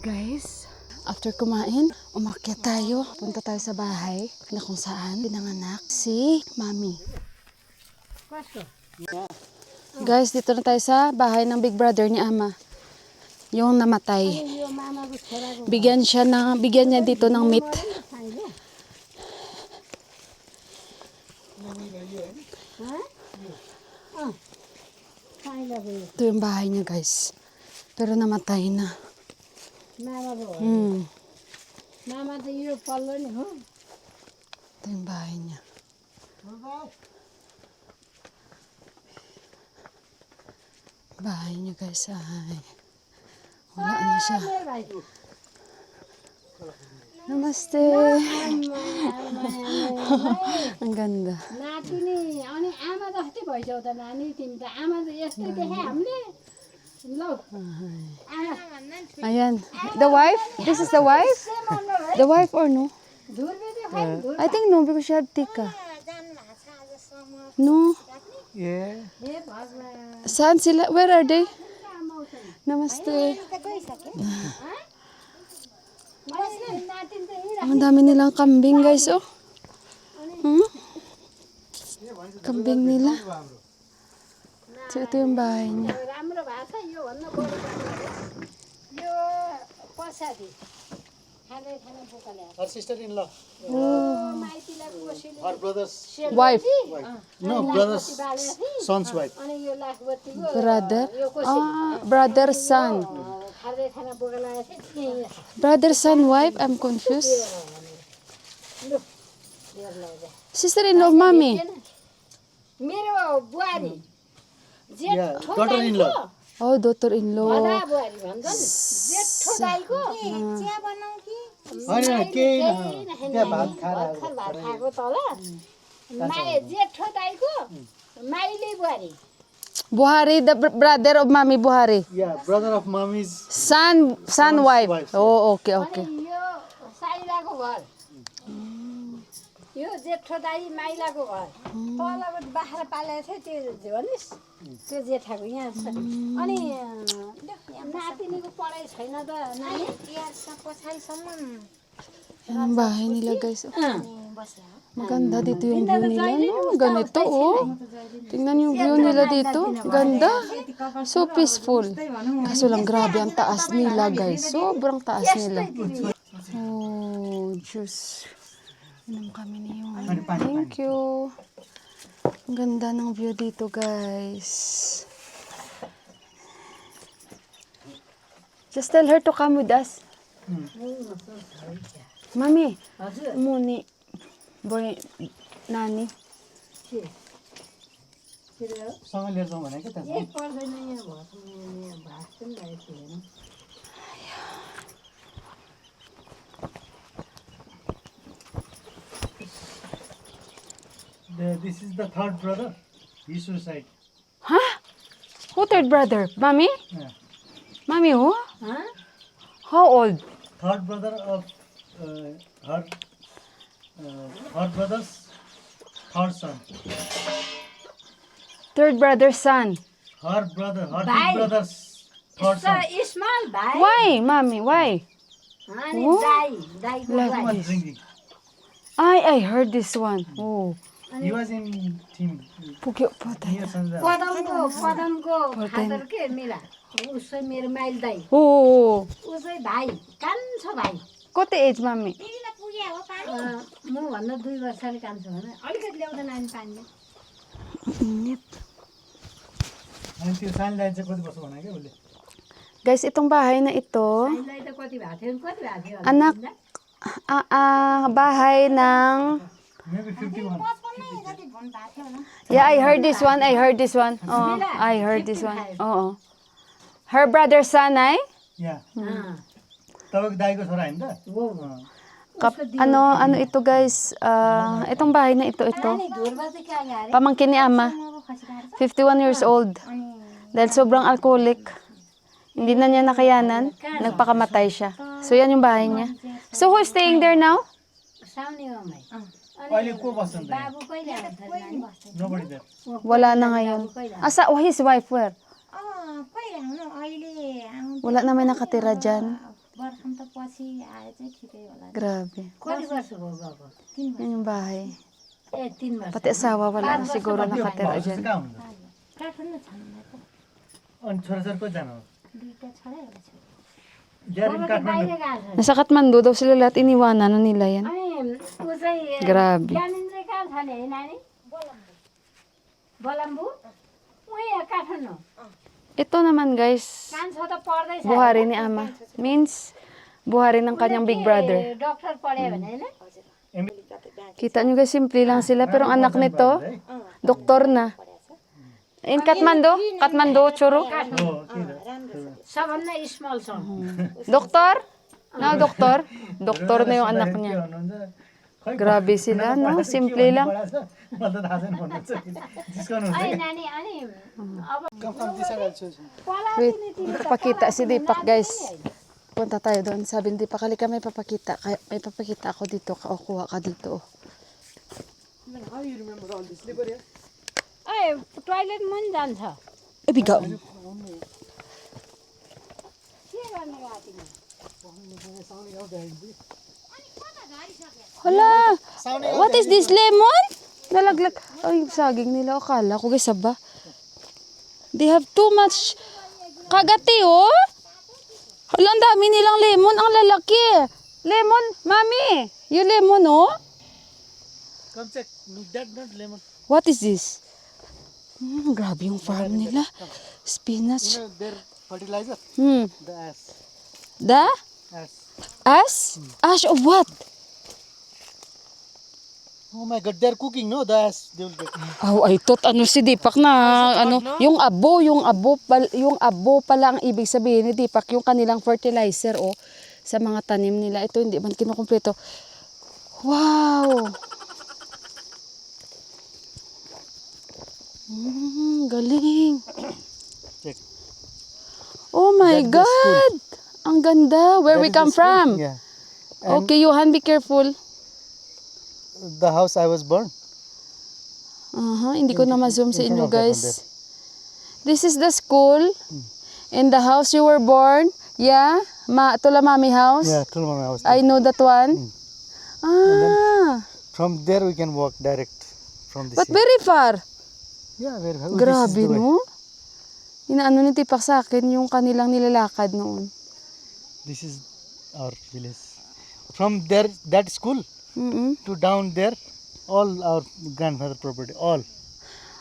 Guys, after kumain, umakyat tayo. Punta tayo sa bahay na kung saan pinanganak si Mami. Guys, dito na tayo sa bahay ng big brother ni Ama. Yung namatay. Bigyan niya dito ng meat. Ito yung bahay niya, guys. Pero namatay na. Mama त यो पल्लो नि हो Ito yung bahay niya. Bahay niya, guys. Ay. Wala na siya. Namaste. Ang ganda. नातिनी अनि आमा जस्तै भइसक्यो त नानी तिमी त आमा त यस्तै देखे हामीले ल Ayan. The wife? This is the wife? The wife or no? धुर्बेदी खै धुर I think no because she have tika. No. Yeah. हे भगवान Saan sila? Where are they? Namaste. नातिनी त हिँड Ang dami nilang kambing, guys, oh. Kambing nila. So, ito yung bahay niya. राम्रो भएको छ यो भन्दा बढी यो पछाडि खाँदै खाने बोका ल्याएको Her sister-in-law. माइतीलाई कोसीले Her brother's. Wife. No, brother's son's wife. अनि यो लाखबत्तीको Brother. यो कोसी Brother, son. खाँदै खाने बोका ल्याएको थियो त्यही Brother, son, wife? I'm confused. Sister-in-law of Mommy. मेरो बुहारी Yeah, जेठो daughter-in-law. Oh, daughter-in-law. भदा बुहारी भन्छ नि जेठो दाइको होइन केही न त्यहाँ भात खाएर भर्खर भात खाएको तल माइ जेठो दाइको माइली बुहारी Buhari, the brother of Mommy Buhari. Yeah, brother of mommy's. Son, wife. wife. Oh, okay, okay. अनि यो साइलाको घर यो जेठो दाइ माइलाको घर तलबाट बाख्रा पालेको थियो त्यो भनिस् त्यो जेठाको यहाँ छ अनि नातिनीको पढाइ छैन त नानी Ang bahay nila, guys. Maganda dito yung view nila. No? Ganito, oh. Tingnan yung view nila dito. Ganda. So peaceful. Kaso lang grabe ang taas nila, guys. Sobrang taas nila. Oh, juice. Inom kami niyon. Thank you. Ang ganda ng view dito, guys. Just tell her to come with us. Mami, हजुर muni. Boy, nani. सँग लिएर जाउँ भने क्या यही पर्दैन यहाँ भात पनि लागेको थिएन This is the third brother. He suicide. Huh? Who third brother? Mami? Yeah. Mami, who? हँ How old? Third brother of her brother's third son. Third brother's son. Her brother, her Bhai. big brother's third son. Small भाइ Why, Mami? Why? अनि Oh. दाइको Like Who बुहारी was drinking? I heard this one. Oh. He was in team. Pukyo patay. Near Sandra. पदमको फादर के मेरा उसै मेरो माइल दाइ Oh. उसै भाइ कान्छो भाइ Kote age, Mami? म भन्दा 2 वर्षले कान्छो भने अलिकति ल्याउँदा नानी पानीले Init. अनि त्यो सानो दाइ चाहिँ कति वर्ष भने क्या उसले? Guys, itong bahay na ito, हामीलाई त कति भएको थियो anak, bahay ng, Maybe 51. yeah, I heard this one. I heard this one. Oh, I heard this one. Oo. Her brother's son, ay? Yeah. तपाईँको दाइको छोरा होइन त? Ano ito, guys? Itong bahay na ito. Pamangkin ni Ama. 51 years old. Dahil sobrang alcoholic. Hindi na niya nakayanan. Nagpakamatay siya. So, yan yung bahay niya. So, who's staying there now? अहिले को बस्छ त? बाबु कहिले आउँछ नानी? Nobody there. Wala na ngayon. Asa, his wife, where? पहिला हुनु अहिले आउनु Wala na may nakatira dyan. बर्खम त पछि आए चाहिँ ठिकै होला Grabe. कति वर्ष भयो गएको 3 Yan yung bahay. ए 3 वर्ष Pati asawa wala na siguro nakatira भाउजू dyan. चाहिँ कहाँ हुनुहुन्छ काठमाडौँ छ नि त अनि छोराछोरी कतिजना हो दुईटा छोरा एउटा छोरी ड्याडी पनि काठमाडौँ बाहिर गएको छ Nasa Kathmandu daw sila lahat iniwanan na nila yan. अनि ऊ चाहिँ Grabe. ज्ञानेन्द्र कहाँ छ नि है नानी बलम्बु उही काठमाडौँ Ito naman guys, कान्छ त पढ्दैछ buhari ni ama. Means, buhari ng kanyang big brother. Doctor पढ्यो भने होइन Kita nyo guys, simple lang sila. Pero ang anak nito, doktor na. In Kathmandu? Kathmandu, Churu? हो त्यही त सबभन्दा स्मल छ Doktor? Na, doktor? Doktor na yung anak के niya. भन्नुहुन्छ खै Grabe sila, no? Simple lang. मलाई त थाहा छैन भन्नुहुन्छ जिस्काउनुहुन्छ अनि नानी अनि अब Wait, papakita si Deepak guys. Punta tayo doon. Sabi ni Deepak, halika may papakita. May papakita ako dito. O, kuha ka dito. ए टोइलेट पनि जान्छ Eh, bigaw. के गर्ने गएको तिमी Hala! What is this? Lemon? Nalaglag. Ay, saging nila. Akala ko guys, ba? They have too much kagati, oh. Hala, ang dami nilang lemon. Ang lalaki. Lemon, mami. Yung lemon, oh. Come check. That not lemon. What is this? Grabe yung farm nila. Spinach. Their fertilizer. The ash. The? Ash. Ash? Ash of what? Oh my God, they're cooking, no? The ash they will take. Oh, ay tot ano si Deepak na ano, yung abo pala ang ibig sabihin ni Deepak, yung kanilang fertilizer o sa mga tanim nila. Ito hindi man kinukumpleto. Wow. Galing. Check. Oh my That's the God. Ang ganda. Where That we is the come school. from. Yeah. And Okay, Johan, be careful. the house I was born. Hindi ko na ma-zoom sa in inyo, front of that one guys. This is the school. In the house you were born. Yeah? Tula Mami house. Yeah, Tulmama house. I know that one. Ah, From there we can walk direct from the but sea. very far. Yeah, very far. Grabe, This is the way. no? Inaano ni Tipak sa akin yung kanilang nilalakad noon. This is our village. From there, that school to down there, all our grandfather property, all.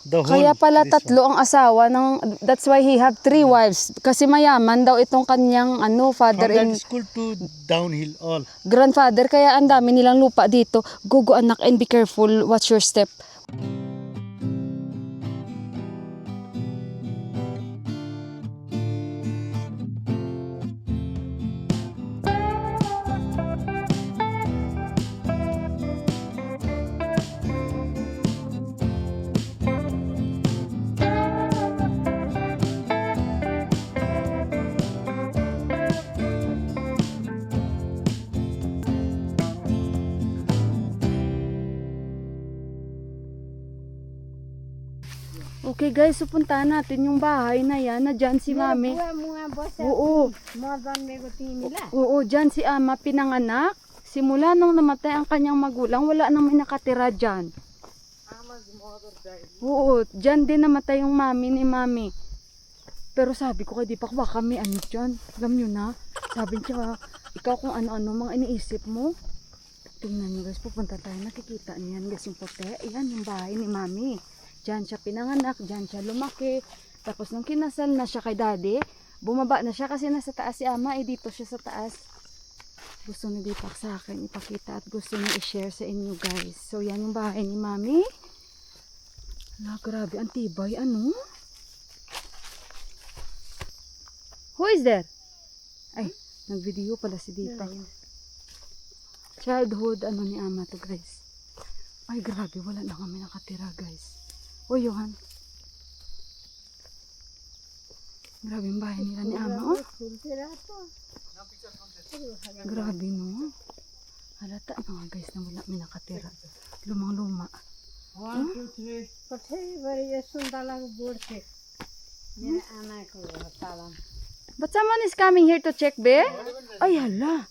The whole. Kaya pala this one. tatlo ang asawa ng, that's why he have 3 wives. Kasi mayaman daw itong kanyang father From that and school to downhill, all. grandfather. Kaya ang dami nilang lupa dito. Go anak and be careful. Watch your step. Okay guys, so puntahan natin yung bahay na yan na dyan si Mami. मुवा बस्छ Oo, म जन्मेको तिमीलाई oo, dyan si Ama pinanganak. Simula nung namatay ang kanyang magulang, wala nang may nakatira dyan. Oo, dyan din namatay yung mami ni Mami. Pero sabi ko kay Deepak, baka may ano dyan. Alam nyo na, sabi niya, ikaw kung ano-ano mga iniisip mo. Tingnan nyo guys, pupunta tayo, nakikita niyan guys yung puti. Ayan yung bahay ni Mami. Diyan siya pinanganak, diyan siya lumaki. Tapos nung kinasal na siya kay Daddy, bumaba na siya kasi nasa taas si Ama, dito siya sa taas. Gusto ni Deepak sa akin ipakita at gusto niya i-share sa inyo guys. So yan yung bahay ni Mami. Ala, grabe, ang tibay, ano? Who is there? Ay, nag-video pala si Deepak. Childhood, ni Ama to guys. Ay, grabe, wala na kami nakatira guys. O, Johan. Grabe yung bahay nila ni Ama, oh. Grabe, no? Halata mga guys na wala may nakatira. Lumang-luma. 1 2 3 कठैभरि यो सुन्तलाको बोट थियो मेरो आमाको हो पालन But someone is coming here to check, be? Ay, hala.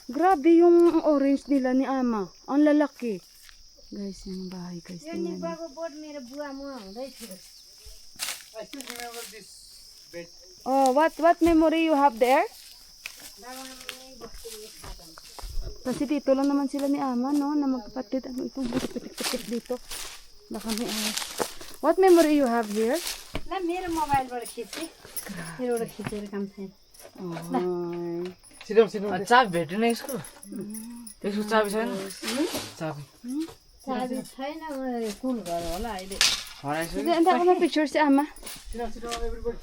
Grabe yung orange nila ni Ama. Ang lalaki. Guys, yung bahay, guys. यो निम्बुको बोट मेरो बुवामा हुँदै थियो I still remember this bed. Oh, what memory you have there? Kasi dito lang naman sila ni Ama, no? Na magkapatid. Ano itong pitik-pitik dito? Baka may ahas. What memory you have here? ल मेरो मोबाइलबाट खिचेँ मेरोबाट खिचेर काम थिएँ Ay. Sit down, sit down. चाबी भेटेन यसको यसको चाबी छैन चाबी चाबी छैन कुन घर होला अहिले हराइसक्यो Sige, anda ko may picture si Ama. Sit down, everybody.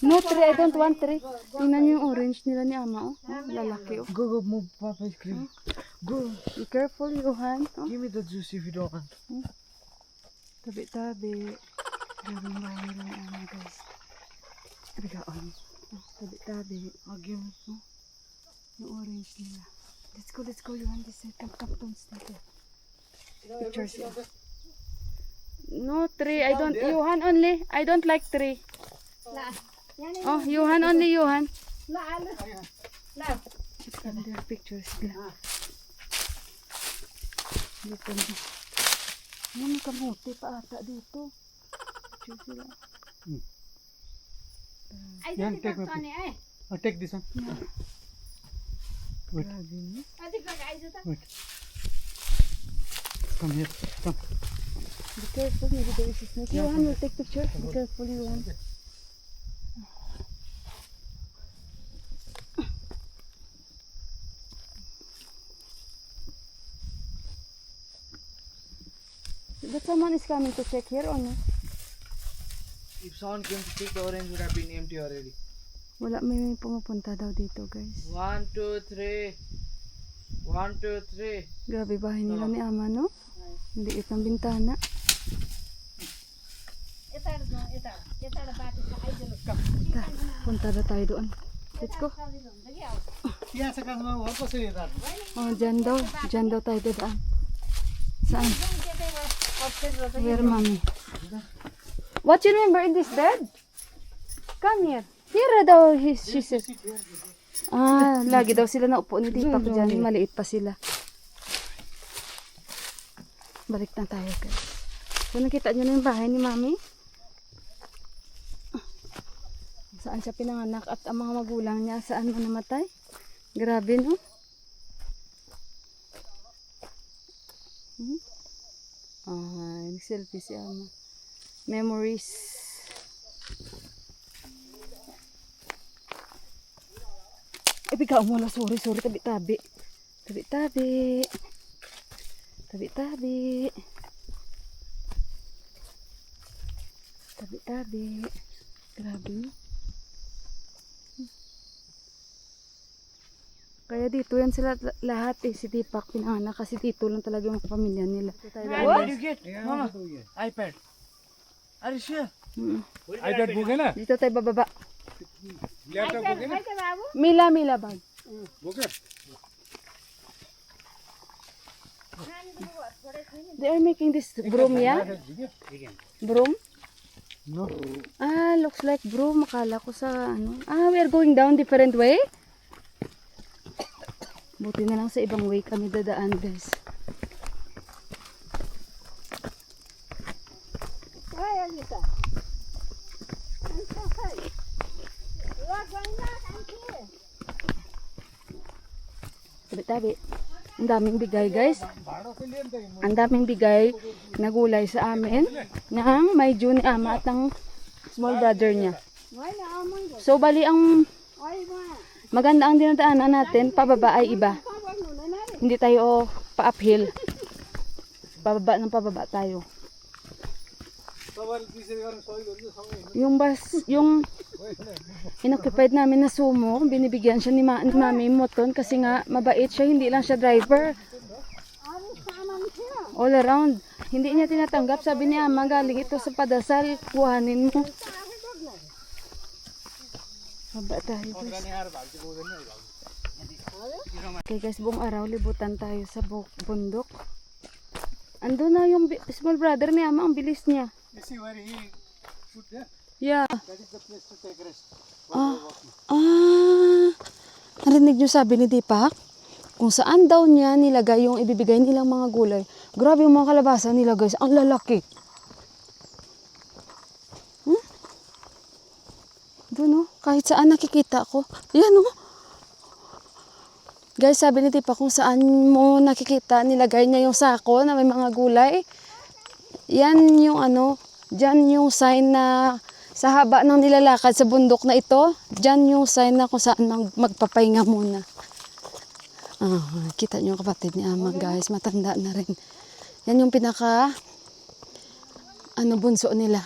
No tree, I don't want tree. Tingnan niyo yung orange nila ni Ama, oh. Oh, lalaki, oh. go move papa is cream go Be careful, Johan. Oh. give me the juice if you don't want Tabi-tabi. Grabe yung bahay nila ni Ama, guys. Bigaon. Oh, tabi-tabi. give me Yung orange nila. Let's go, Johan. This side. Come, don't stay there. Pictures. No tree. I don't. Johan only. I don't like tree. ल यहाँनिर Oh, Johan only, Johan. ल आलु ल And their pictures nila. Dito na. May kamuti pa ata dito. Picture sila. Eyes take my तने है Take this one. Wait, Grabe, no? अधिक आइज त wait. Come here. Come. Be careful, maybe there is a snake. Johan will take picture. Be careful, Johan. But someone is coming to check here or no? if someone came to take the orange would have been empty already Wala, may pumupunta daw dito, guys. 1 2 3 1 2 3 Grabe bahay nila ni Ama, no? Ang liit ng bintana. यताबाट जाउँ यताबाट बाटो छ आइज ल Punta na tayo doon. Let's go. सजिलो हुन्छ कि अब यहाँ से काजमा घर कसरी यता Oh, dyan daw tayo dadaan. Saan? त्यतैबाट अप्ठ्यारो रहेछ Where, mommy? What you remember in this bed? Come here. Here daw, she said. Ah, lagi daw sila naupo ni Deepak dyan. Maliit pa sila. Balik na tayo, guys. So, nakita nyo na yung bahay ni Mami? Saan siya pinanganak at ang mga magulang niya saan man namatay? Grabe, no? Nag-selfie si Ama. Memories. Bigaw mo na. Sorry. Tabi-tabi. Tabi-tabi. Tabi-tabi. Tabi-tabi. Grabe, no? Kaya dito yan sila lahat eh. Si Deepak pinanganak kasi dito lang talaga yung pamilya nila. What did you get mama iPad are you sure iPad बोकेन Dito tayo bababa. Laptop बोकेन खै त बाबु Mila bag. बोक्यो They are making this broom, yeah? Broom? No. Ah, looks like broom. Akala ko sa ano. Ah, we are going down different way? Buti na lang sa ibang way kami dadaan, guys. खै अलि त अन्त खै ल गइना कान्छी Tabi-tabi. Ang daming bigay, guys. Ang daming bigay na gulay sa amin ng may June ni Ama at ng small brother niya. होइन आउनु So, bali ang अहिले maganda ang dinadaanan natin, pababa ay iba. कहाँ बस्नु हुँदैन रे Hindi tayo pa-uphill. Pababa tayo. Yung inoccupied namin na sumo, binibigyan siya ni Mami Moton kasi nga mabait siya, hindi lang siya driver. अरू सामान थियो All around. Hindi niya tinatanggap. Sabi niya, Ama, galing ito sa padasal, kuhanin mo. Baba tayo, guys. Okay guys, buong araw libutan tayo sa bundok. Ando na yung small brother ni Ama, ang bilis niya. You see where he put there? Yeah. That is the place to take rest. Narinig niyo sabi ni Deepak? Kung saan daw niya nilagay yung ibibigay nilang mga gulay. Grabe yung mga kalabasa nila guys. Ang lalaki. Doon kahit saan nakikita ko. Yan Guys, sabi ni Deepak kung saan mo nakikita, nilagay niya yung sako na may mga gulay. Yan yung dyan yung sign na sa haba ng nilalakad sa bundok na ito, dyan yung sign na kung saan magpapahinga muna. Kita nyo yung kapatid ni Ama guys, matanda na rin. Yan yung pinaka bunso nila.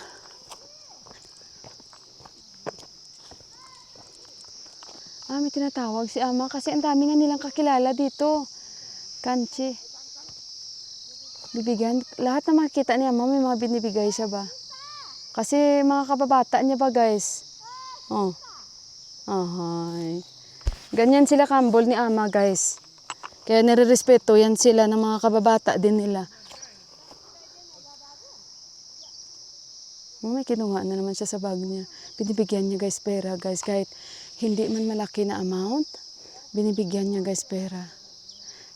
May tinatawag si Ama kasi ang dami nga nilang kakilala dito. Kanchi. Bibigyan. Lahat na makikita ni Ama may mga binibigay siya ba? Kasi mga kababata niya ba guys? Ganyan sila kambol ni Ama guys. Kaya nire-respeto yan sila ng mga kababata din nila. May kinuha na naman siya sa bag niya. Binibigyan niya guys pera guys. Kahit hindi man malaki na amount, binibigyan niya guys pera.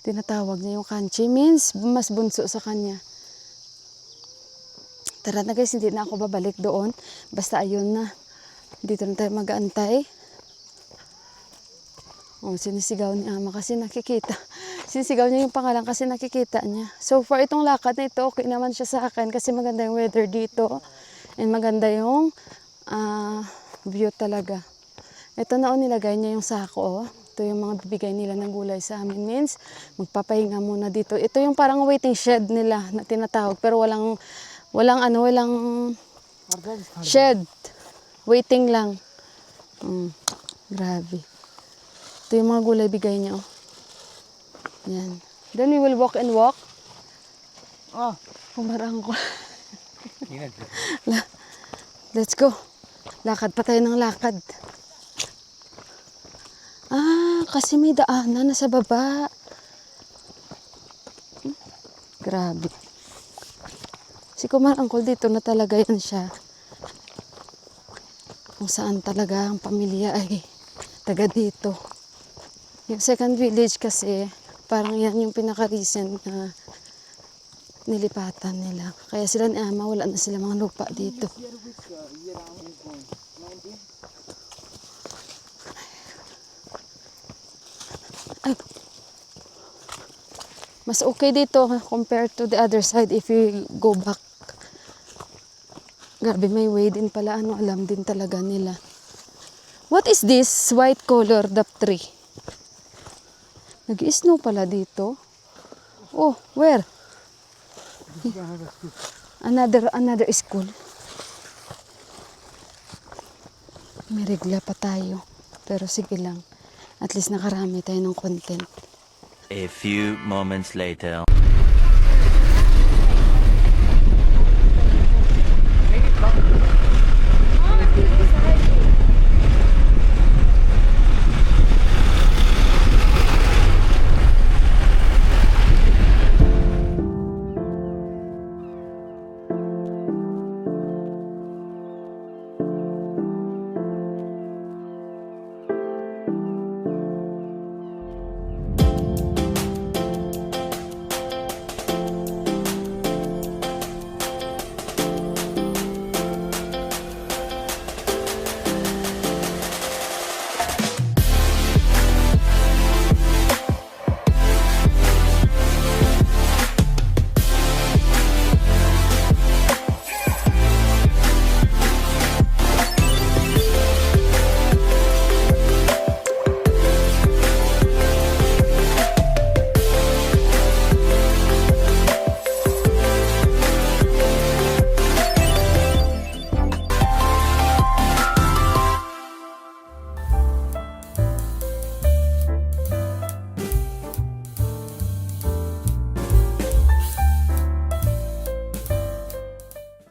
Tinatawag niya yung kanchi. Means mas bunso sa kanya. Tara na guys, hindi na ako babalik doon. Basta ayun na. Dito na tayo mag-aantay. Sinisigaw ni Ama kasi nakikita. Sinisigaw niya yung pangalan kasi nakikita niya. So far itong lakad na ito, okay naman siya sa akin kasi maganda yung weather dito. And maganda yung view talaga. Ito na nilagay niya yung sako. Ito yung mga bibigay nila ng gulay sa amin. Means magpapahinga muna dito. Ito yung parang waiting shed nila na tinatawag. Pero walang shed. Waiting lang. Grabe. Ito yung mga gulay bigay niya. Yan. Then we will walk and walk. Kumarang ko. Let's go. Lakad pa tayo ng lakad. Kasi may daanan na sa baba. Grabe. Si Kumarangkol dito na talaga yan siya. Kung saan talaga ang pamilya ay taga dito. Yung second village kasi, parang yan yung pinaka-recent na nilipatan nila. Kaya sila ni Ama, wala na sila mga lupa dito. Ay. Mas okay dito compared to the other side if you go back. Grabe, may way din pala. Alam din talaga nila. What is this white color, the tree? Nag-snow pala dito. Oh, where? Another school. May regla pa tayo. Pero sige lang. At least nakarami tayo ng content. A few moments later.